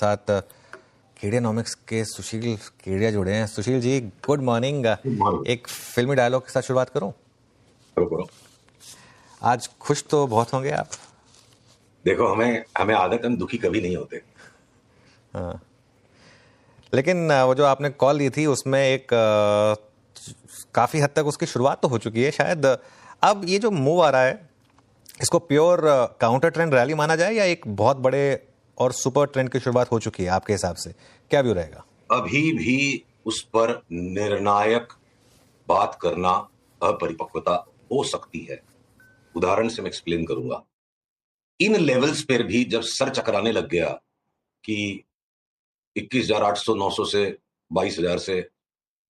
साथ केडियानॉमिक्स के सुशील केडिया जुड़े हैं। Sushil ji, good morning. एक फिल्मी डायलॉग के साथ शुरुआत करूं? करो। आज खुश तो बहुत होंगे आप। देखो, हमें आदत, हम दुखी कभी नहीं होते। हाँ, लेकिन वो जो आपने कॉल ली थी उसमें एक काफी हद तक उसकी शुरुआत तो हो चुकी है शायद। अब ये जो मूव आ रहा है, इसको प्योर काउंटर ट्रेंड रैली माना जाए या एक बहुत बड़े और सुपर ट्रेंड की शुरुआत हो चुकी है? आपके हिसाब से क्या व्यू रहेगा? अभी भी उस पर निर्णायक बात करना अपरिपक्वता हो सकती है। उदाहरण से मैं एक्सप्लेन करूंगा। इन लेवल्स पर भी जब सर चकराने लग गया कि 21,800 900 से 22,000 से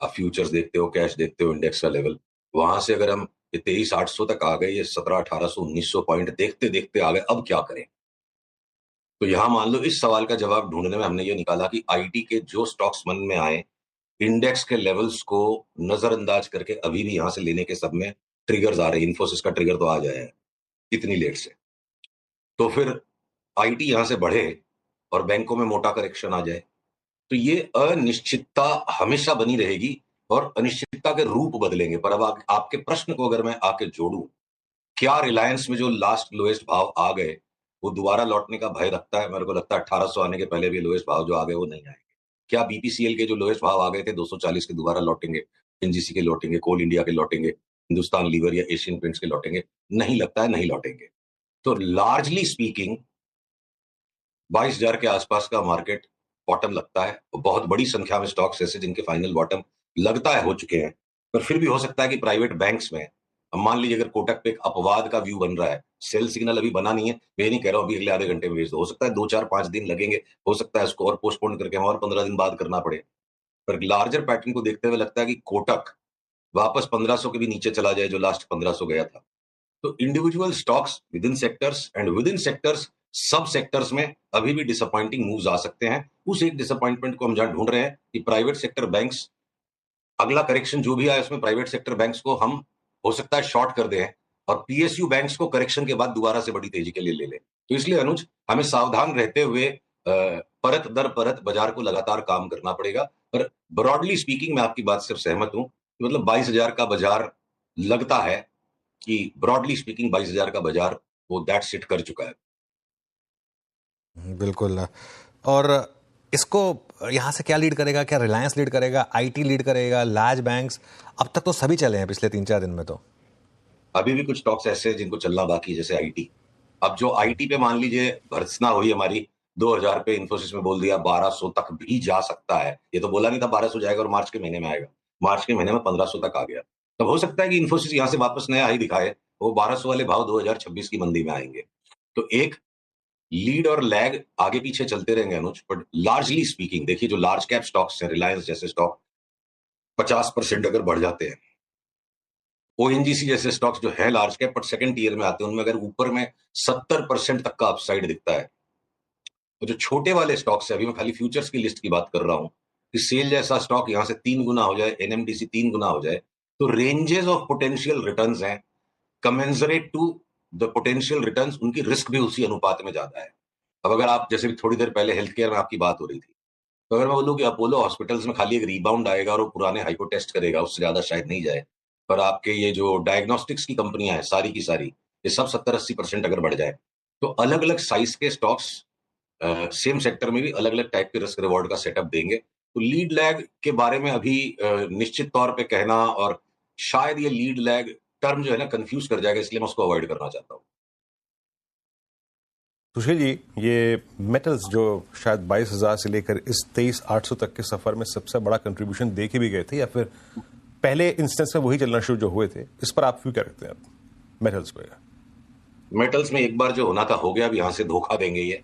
आप फ्यूचर्स देखते हो, कैश देखते हो, इंडेक्स का लेवल, वहां से अगर हम 23,800 तक आ गए, ये 17,1800 1900 पॉइंट देखते देखते आ गए, अब क्या करें? तो यहां मान लो इस सवाल का जवाब ढूंढने में हमने ये निकाला कि आईटी के जो स्टॉक्स मन में आए, इंडेक्स के लेवल्स को नजरअंदाज करके अभी भी यहां से लेने के सब में ट्रिगर्स आ रहे हैं। इन्फोसिस का ट्रिगर तो आ जाए है इतनी लेट से, तो फिर आईटी यहां से बढ़े और बैंकों में मोटा करेक्शन आ जाए, तो ये अनिश्चितता हमेशा बनी रहेगी और अनिश्चितता के रूप बदलेंगे। पर अब आपके प्रश्न को अगर मैं आके जोड़ूं, क्या रिलायंस में जो लास्ट लोएस्ट भाव आ गए वो दोबारा लौटने का भय रखता है? मेरे को लगता है 1800 आने के पहले भी लोएस्ट भाव जो आ गए वो नहीं आएंगे। क्या बीपीसीएल के जो लोएस्ट भाव आ गए थे 240 के दोबारा लौटेंगे? एनजीसी के लौटेंगे? कोल इंडिया के लौटेंगे? हिंदुस्तान लीवर या एशियन पेंट्स के लौटेंगे? नहीं लगता है, नहीं लौटेंगे। तो लार्जली स्पीकिंग 22,000 के आसपास का मार्केट बॉटम लगता है। बहुत बड़ी संख्या में स्टॉक्स ऐसे जिनके फाइनल बॉटम लगता है हो चुके हैं, पर फिर भी हो सकता है कि प्राइवेट बैंक्स में, अब मान लीजिए अगर कोटक पे एक अपवाद का व्यू बन रहा है, सेल सिग्नल अभी बना नहीं है, मैं ये नहीं कह रहा हूं अभी अगले आधे घंटे में भेज दो, हो सकता है 2 4 5 दिन लगेंगे, हो सकता है इसको और पोस्टपोन करके हम और 15 दिन बाद करना पड़े। पर लार्जर पैटर्न को देखते हुए लगता है कि कोटक वापस 1500 के भी नीचे चला जाए जो लास्ट 1500 गया था। तो individual stocks with in sectors and with in sectors, सब सेक्टर्स में अभी भी डिसअपॉइंटिंग मूव्स आ सकते हैं। उस एक डिसअपॉइंटमेंट को हम जहां ढूंढ रहे हैं कि प्राइवेट सेक्टर बैंक्स, अगला करेक्शन जो भी आए उसमें प्राइवेट सेक्टर बैंक्स को हम हो सकता है शॉर्ट कर दें और पीएसयू बैंक्स को करेक्शन के बाद दोबारा से बड़ी तेजी के लिए ले लें। तो इसलिए अनुज, हमें सावधान रहते हुए परत दर परत बाजार को लगातार काम करना पड़ेगा। पर ब्रॉडली स्पीकिंग मैं आपकी बात से सहमत हूं कि मतलब 22,000 का बाजार लगता है कि ब्रॉडली स्पीकिंग 22,000 का बाजार वो दैट सिट कर चुका है। बिल्कुल। और इसको यहाँ से क्या लीड करेगा? क्या रिलायंस लीड करेगा, आईटी लीड करेगा, लार्ज बैंक्स? अब तक तो सभी चले हैं पिछले 3-4 दिन में। तो अभी भी कुछ स्टॉक्स ऐसे हैं जिनको चलना बाकी है, जैसे आईटी। अब जो आईटी पे मान लीजिए भर्त्सना हुई हमारी 2,000 पे, इन्फोसिस में बोल दिया 1200 तक भी जा सकता है। ये तो बोला नहीं था 1200 जाएगा और मार्च के महीने में आएगा, मार्च के महीने में 1500 तक आ गया। तब हो सकता है कि इन्फोसिस यहां से वापस नया हाई दिखाए, वो 1200 वाले भाव 2026 की मंदी में आएंगे। तो एक लीड और लैग आगे पीछे चलते रहेंगे अनुज। बट लार्जली स्पीकिंग देखिए, जो लार्ज कैप स्टॉक्स हैं, रिलायंस जैसे स्टॉक 50% अगर बढ़ जाते हैं, ओएनजीसी जैसे स्टॉक्स जो है large cap but second year में आते हैं, उनमें अगर ऊपर में 70% तक का अपसाइड दिखता है, तो जो छोटे वाले स्टॉक्स है, अभी मैं खाली फ्यूचर्स की लिस्ट की बात कर रहा हूं, कि सेल जैसा स्टॉक यहां से 3 गुना हो जाए, एनएमडीसी 3 गुना हो जाए, तो रेंजेस ऑफ पोटेंशियल रिटर्न्स हैं commensurate to the potential returns, उनकी रिस्क भी उसी अनुपात में ज्यादा है। अब अगर आप, जैसे थोड़ी देर पहले हेल्थ केयर में आपकी बात हो रही थी, तो अगर मैं बोलूं कि अपोलो हॉस्पिटल्स में खाली एक रीबाउंड आएगा और वो पुराने हाई को टेस्ट करेगा, उससे ज्यादा शायद नहीं जाए। पर आपके ये जो डायग्नोस्टिक्स की कंपनियां हैं सारी की सारी, ये सब 70-80% अगर बढ़ जाए, तो अलग अलग साइज के स्टॉक्स सेम सेक्टर में भी अलग अलग टाइप के रिस्क रिवॉर्ड का सेटअप देंगे। तो लीड लैग के बारे में अभी निश्चित तौर पे कहना, और शायद ये लीड लैग टर्म जो है ना कंफ्यूज कर जाएगा, इसलिए मैं उसको अवॉइड करना चाहता हूं। सुशील जी, ये मेटल्स जो शायद 22,000 से लेकर इस 23,800 तक के सफर में सबसे बड़ा कंट्रीब्यूशन दे के भी गए थे, या फिर पहले इंस्टेंस में वही चलना शुरू जो हुए थे, इस पर आप क्यों क्या रखते हैं आप मेटल्स पे? मेटल्स में एक बार जो होना था हो गया, अब यहां से धोखा देंगे ये।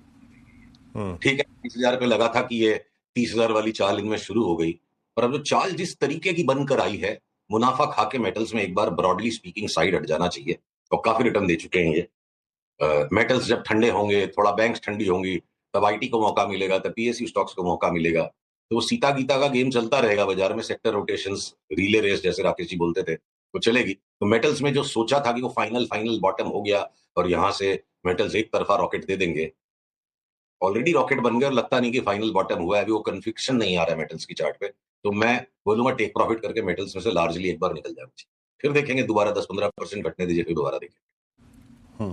ठीक है, 30,000 पे लगा था कि ये 30,000 वाली चाल इनमें शुरू हो गई, पर अब जो चाल जिस तरीके की बनकर आई है, मुनाफा खा के मेटल्स में एक बार ब्रॉडली स्पीकिंग साइड हट जाना चाहिए। और काफी रिटर्न दे चुके हैं ये मेटल्स। जब ठंडे होंगे, थोड़ा बैंक्स ठंडी होंगी, तब आईटी को मौका मिलेगा, तब पीएसयू स्टॉक्स को मौका मिलेगा। तो वो सीता गीता का गेम चलता रहेगा बाजार में, सेक्टर रोटेशंस, रिले रेस जैसे राकेश जी बोलते थे, वो चलेगी। तो मेटल्स में जो सोचा था कि वो फाइनल बॉटम हो गया और यहां से मेटल्स एक तरफा रॉकेट दे देंगे, ऑलरेडी रॉकेट बन गए और लगता नहीं कि फाइनल बॉटम हुआ है, अभी वो कन्विक्शन नहीं आ रहा है मेटल्स की चार्ट पे, तो मैं बोलूंगा टेक प्रॉफिट करके मेटल्स में से लार्जली एक बार निकल जाना चाहिए, फिर देखेंगे दोबारा 10-15% घटने दीजिए, फिर दोबारा देखेंगे।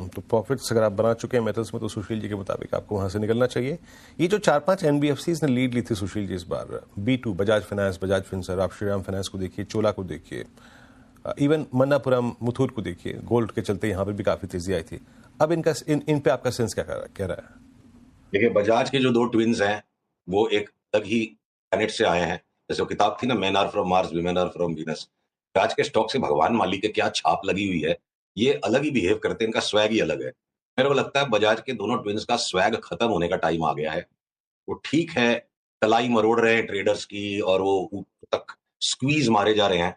तो प्रॉफिट्स अगर आप बना चुके हैं मेटल्स में तो सुशील जी के मुताबिक आपको वहां से निकलना चाहिए। ये जो 4-5 एनबीएफसीज ने लीड ली थी सुशील जी इस बार, B2, Bajaj finance, Bajaj Finserv, आप श्रीराम फाइनेंस को देखिए, चोला को देखिए, इवन मन्नापुरम, मुथूट को देखिए, गोल्ड के चलते यहां पर भी काफी तेजी आई थी। अब इनका इन पे आपका सेंस क्या कह रहा है? देखिए, बजाज के जो 2 ट्विन्स हैं, वो एक अलग ही प्लैनेट से आए हैं। जैसे वो किताब थी ना, men are from Mars, women are from Venus. Bajaj के स्टॉक से भगवान मालिक के क्या छाप लगी हुई है, ये अलग ही बिहेव करते हैं, इनका स्वैग ही अलग है। मेरे को लगता है बजाज के दोनों ट्विन्स का स्वैग खत्म होने का टाइम आ गया है। वो ठीक है, कलाई मरोड़ रहे हैं ट्रेडर्स की और वो ऊपर तक स्क्वीज मारे जा रहे हैं।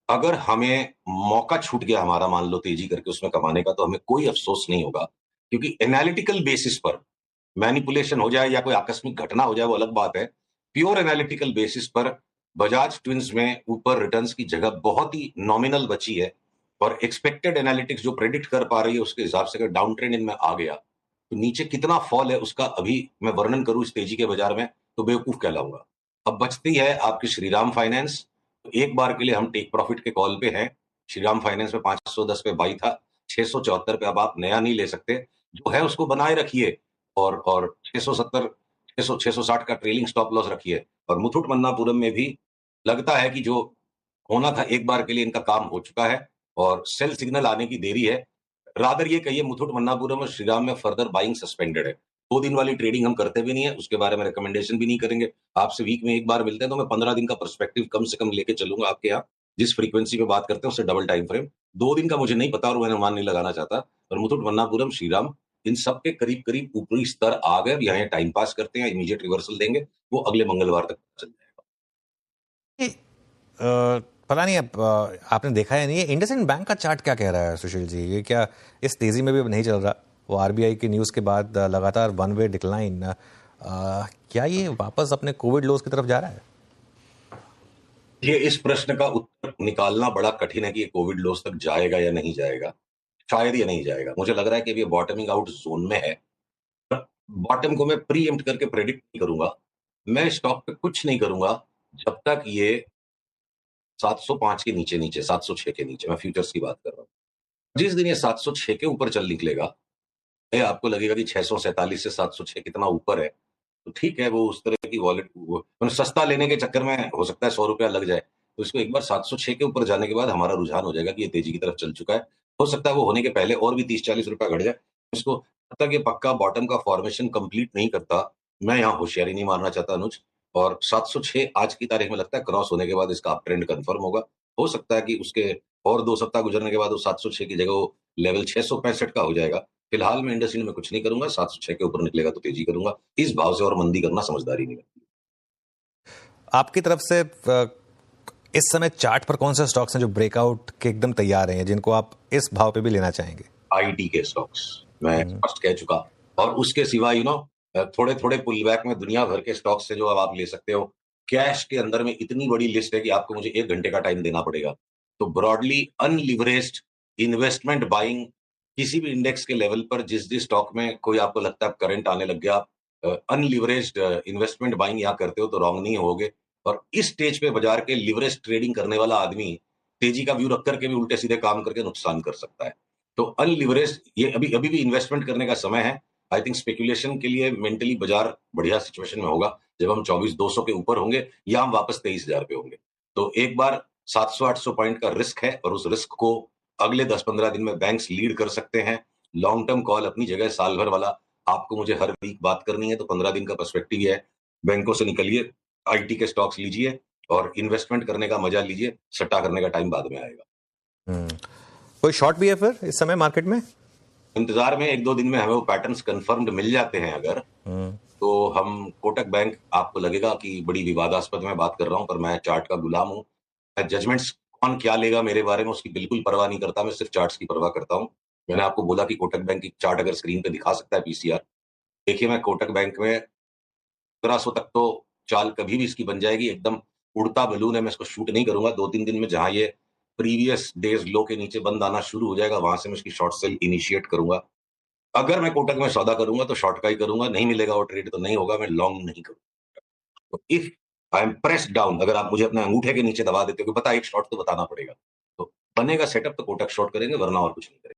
अगर हमें मौका छूट गया हमारा, मान लो तेजी करके उसमें कमाने का, तो हमें कोई अफसोस नहीं होगा, क्योंकि एनालिटिकल बेसिस पर मैनिपुलेशन हो जाए या कोई आकस्मिक घटना हो जाए वो अलग बात है। प्योर एनालिटिकल बेसिस पर बजाज ट्विन्स में ऊपर रिटर्न्स की जगह बहुत ही नॉमिनल बची है, और एक्सपेक्टेड एनालिटिक्स जो प्रेडिक्ट कर पा रही है उसके हिसाब से अगर डाउन ट्रेंड इनमें आ गया तो नीचे कितना फॉल है उसका अभी मैं वर्णन करूं इस तेजी के बाजार में तो बेवकूफ कहलाऊंगा। अब बचती है आपकी श्रीराम फाइनेंस। तो एक बार के लिए हम टेक प्रॉफिट के कॉल पे हैं। श्रीराम फाइनेंस में 510 पे बाई था, 674 पे अब आप नया नहीं ले सकते, जो है उसको बनाए रखिए, और 670 660 का ट्रेलिंग स्टॉप लॉस रखिए। और मुथूट मन्नापुरम में भी लगता है कि जो होना था एक बार के लिए इनका काम हो चुका है और सेल सिग्नल आने की देरी है। रादर ये कहिए मुथूट मन्नापुरम और श्रीराम में फर्दर बाइंग सस्पेंडेड है। 2 दिन वाली ट्रेडिंग हम करते भी नहीं है, उसके बारे में रिकमेंडेशन भी नहीं करेंगे। आपसे वीक में एक बार मिलते हैं तो मैं 15 दिन का पर्सपेक्टिव कम से कम लेके चलूंगा आपके यहाँ। जिस फ्रीक्वेंसी पे बात करते हैं उससे डबल टाइम फ्रेम। 2 दिन का मुझे नहीं पता और मैं अनुमान नहीं लगाना चाहता। और मुथूट मन्नापुरम, श्रीराम, इन सब के करीब करीब ऊपरी स्तर आ गए। यहाँ टाइम पास करते हैं, इमीडिएट रिवर्सल देंगे, वो अगले मंगलवार तक चल जाएगा। पता नहीं अब आपने देखा है नहीं, ये इंडसइंड बैंक का चार्ट क्या कह रहा है सुशील जी? ये क्या इस तेजी में भी अब नहीं चल रहा? वो आरबीआई की न्यूज़ के बाद लगातार वन वे डिक्लाइन, क्या ये वापस अपने कोविड लोज की तरफ जा रहा है? ये इस प्रश्न का उत्तर निकालना बड़ा कठिन है कि ये कोविड लोस तक जाएगा या नहीं जाएगा। शायद ये नहीं जाएगा। मुझे लग रहा है कि ये बॉटमिंग आउट जोन में है। बॉटम को मैं प्री एम्प्ट करके प्रेडिक्ट नहीं करूंगा। मैं स्टॉक पे कुछ नहीं करूंगा जब तक ये 705 के नीचे 706 के नीचे, मैं फ्यूचर्स की बात कर रहा हूँ। जिस दिन ये 706 के ऊपर चल निकलेगा, आपको लगेगा कि 647 से 706 कितना ऊपर है, तो ठीक है, वो उस तरह की वॉलेट सस्ता लेने के चक्कर में हो सकता है 100 रुपया लग जाए। तो इसको एक बार 706 के ऊपर जाने के बाद हमारा रुझान हो जाएगा कि ये तेजी की तरफ चल चुका है। हो सकता है वो होने के पहले और भी 30-40 रुपया घट जाए। इसको जब तक ये पक्का बॉटम का फॉर्मेशन कंप्लीट नहीं करता, मैं यहाँ होशियारी नहीं मारना चाहता अनुज। और 706 आज की तारीख में लगता है क्रॉस होने के बाद इसका अप ट्रेंड कंफर्म होगा। हो सकता है कि उसके और 2 सप्ताह गुजरने के बाद वो 706 की जगह वो लेवल 665 का हो जाएगा। फिलहाल मैं इंडस्ट्री में कुछ नहीं करूंगा, 706 के ऊपर निकलेगा तो तेजी करूंगा। इस भाव से और मंदी करना समझदारी नहीं लगती। आपकी तरफ से इस समय चार्ट पर कौन से स्टॉक्स हैं जो ब्रेकआउट के एकदम तैयार हैं, जिनको आप इस भाव पे भी लेना चाहेंगे? आईटी के स्टॉक्स मैं फर्स्ट कह चुका, और उसके सिवा थोड़े थोड़े पुल बैक में दुनिया भर के स्टॉक्स से जो अब आप ले सकते हो। कैश के अंदर में इतनी बड़ी लिस्ट है कि आपको मुझे 1 घंटे का टाइम देना पड़ेगा। तो ब्रॉडली अनलिवरेज्ड इन्वेस्टमेंट बाइंग किसी भी इंडेक्स के लेवल पर जिस स्टॉक में कोई आपको लगता है करंट आने लग गया, अनलिवरेज्ड इन्वेस्टमेंट बाइंग यहाँ करते हो तो रॉन्ग नहीं होगे। और इस स्टेज पे बाजार के लिवरेज ट्रेडिंग करने वाला आदमी तेजी का व्यू रख करके भी उल्टे सीधे काम करके नुकसान कर सकता है। तो अनलिवरेज ये अभी भी इन्वेस्टमेंट करने का समय है। आई थिंक स्पेकुलेशन के लिए मेंटली बाजार बढ़िया सिचुएशन में होगा जब हम 24,200 के ऊपर होंगे या हम वापस 23,000 पे होंगे। तो एक बार 700-800 पॉइंट का रिस्क है और उस रिस्क को अगले 10-15 दिन में बैंक्स लीड कर सकते हैं। लॉन्ग टर्म कॉल अपनी जगह, साल भर वाला आपको मुझे हर वीक बात करनी है तो 15 दिन का पर्सपेक्टिव है। बैंकों से निकलिए, आईटी के स्टॉक्स लीजिए और इन्वेस्टमेंट करने का मजा लीजिए। सट्टा करने का टाइम बाद में आएगा। कोई शॉर्ट भी है फिर इस समय मार्केट में? इंतजार में 1-2 दिन में हमें वो पैटर्न्स कंफर्म्ड मिल जाते हैं अगर, तो हम कोटक बैंक, आपको लगेगा कि बड़ी विवादास्पद मैं बात कर रहा हूं, पर मैं चार्ट का गुलाम हूं। मैं जजमेंट्स कौन क्या लेगा मेरे बारे में उसकी बिल्कुल परवाह नहीं करता, मैं सिर्फ चार्ट्स की परवाह करता हूं। मैंने आपको बोला कि कोटक बैंक की चार्ट अगर स्क्रीन पे दिखा सकता है पीसीआर, देखिए मैं कोटक बैंक में 1500 तक तो चाल कभी भी इसकी बन जाएगी। एकदम उड़ता बलून है, मैं इसको शूट नहीं करूंगा। 2-3 दिन में जहां ये प्रीवियस डेज लो के नीचे बंद आना शुरू हो जाएगा, वहां से मैं इसकी शॉर्ट सेल इनिशिएट करूंगा। अगर मैं कोटक में सौदा करूंगा तो शॉर्ट का ही करूंगा, नहीं मिलेगा वो ट्रेड तो नहीं होगा, मैं लॉन्ग नहीं करूंगा। तो if I am pressed down, अगर आप मुझे अपने अंगूठे के नीचे दबा देते हो कि बता एक शॉर्ट तो बताना पड़ेगा, तो बनेगा सेटअप तो कोटक शॉर्ट करेंगे, वरना और कुछ नहीं।